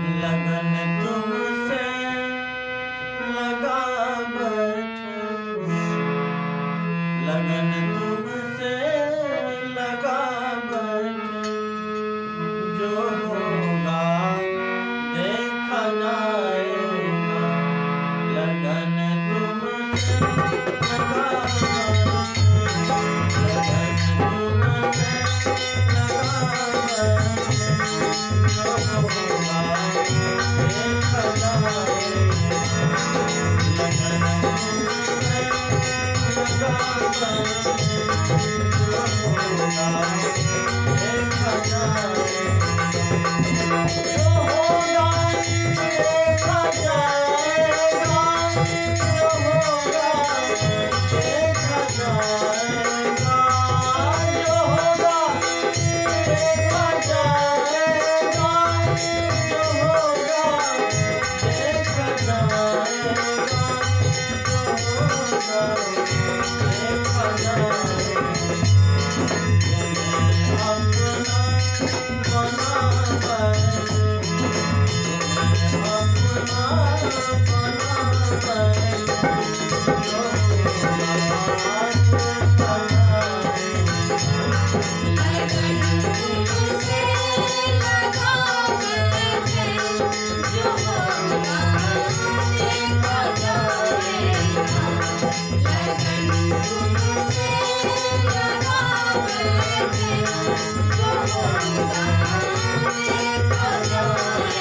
लगन तुमसे लगा बैठे, लगन तुमसे लगा बैठे, जो होगा देखा जाएगा। लगन तुमसे लगा बैठे, लगन तुमसे लगा बैठे, जो होगा देखा जाएगा। लगन तुमसे लगा बैठे, जो होगा देखा जाएगा। जो होगा देखा जाएगा, जो होगा देखा जाएगा, जो होगा देखा जाएगा, जो होगा देखा जाएगा, जो होगा देखा जाएगा। तुम्हें अपना बना बैठे, तुम्हें अपना बना बैठे, जो होगा देखा जाएगा। लगन तुमसे लगा बैठे, जो होगा देखा जाएगा। लगन तुमसे लगा बैठे, जो होगा देखा जाएगा।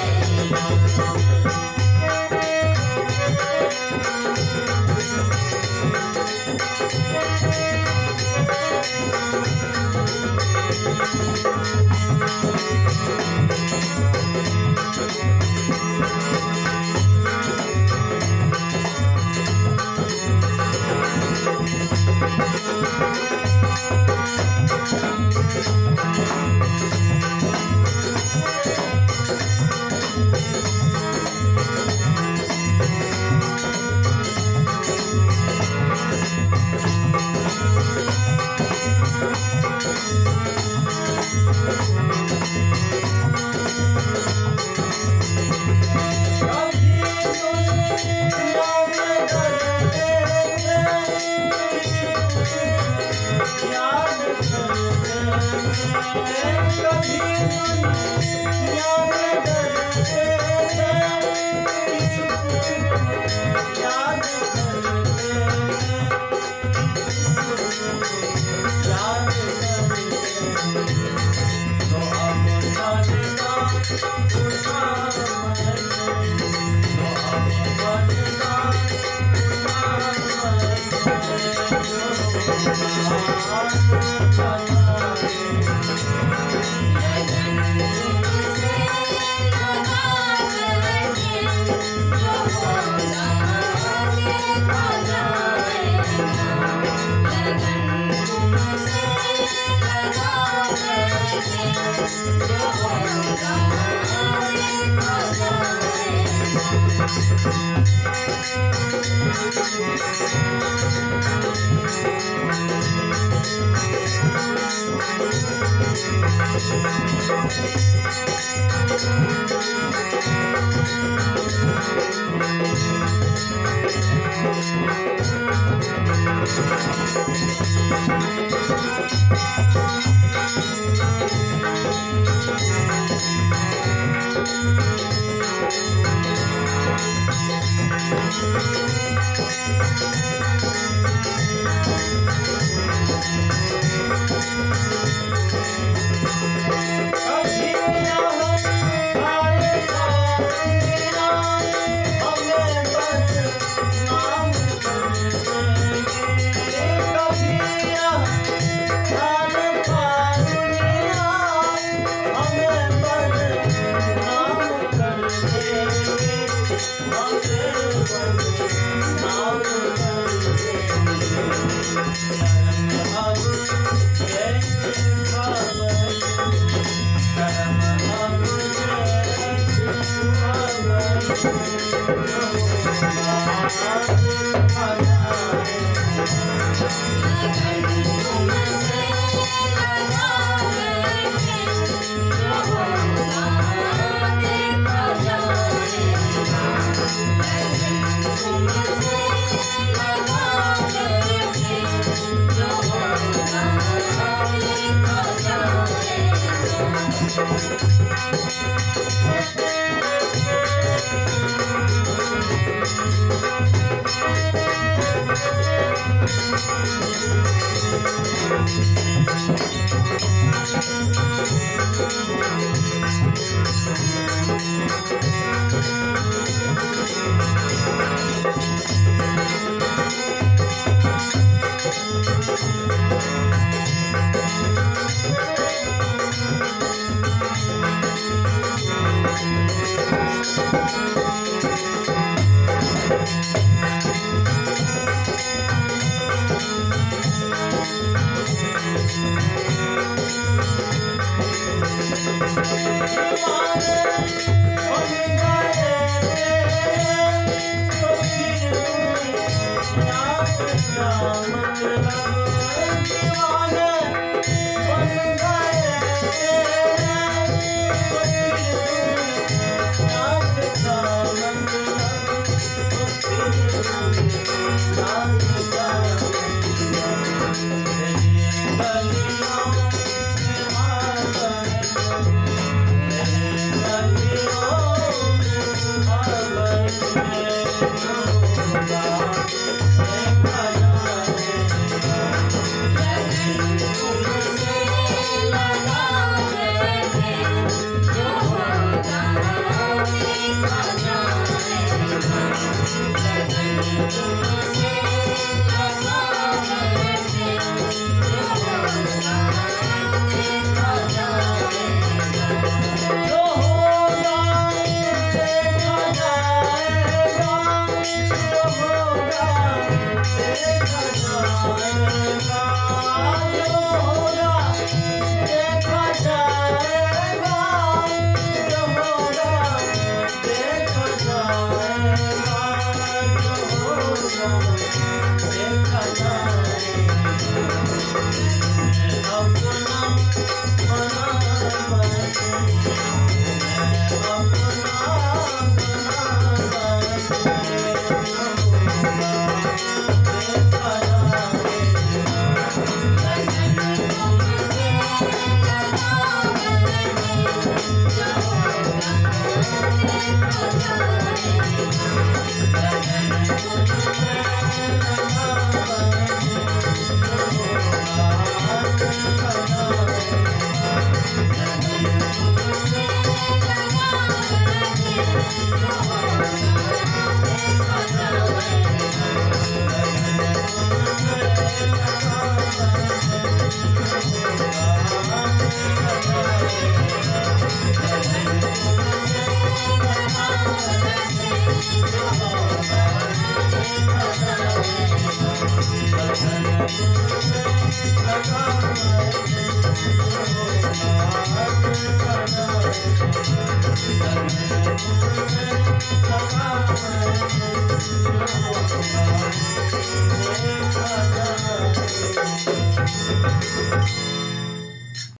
कभी दुनिया में डरते थे, याद करते थे। कभी दुनिया में डरते थे, याद करते थे, याद करते थे। तो अब बनना उठा बैठे, तो अब बनना उठा बैठे, जो होगा देखा जाएगा। लगन तुमसे लगा बैठे, जो होगा देखा जाएगा। लगन तुमसे लगा बैठे, जो होगा देखा कभी यहाँ आए फालूंगिया, हमें बदनाम कर देंगे। कभी यहाँ आए फालूंगिया, हमें बदनाम कर देंगे, हमें बदनाम कर देंगे। शर्म अब देखा बैठे, शर्म अब देखा बैठे, जो होगा देखा जाएगा। लगन तुमसे लगा बैठे, जो होगा देखा जाएगा। Thank you.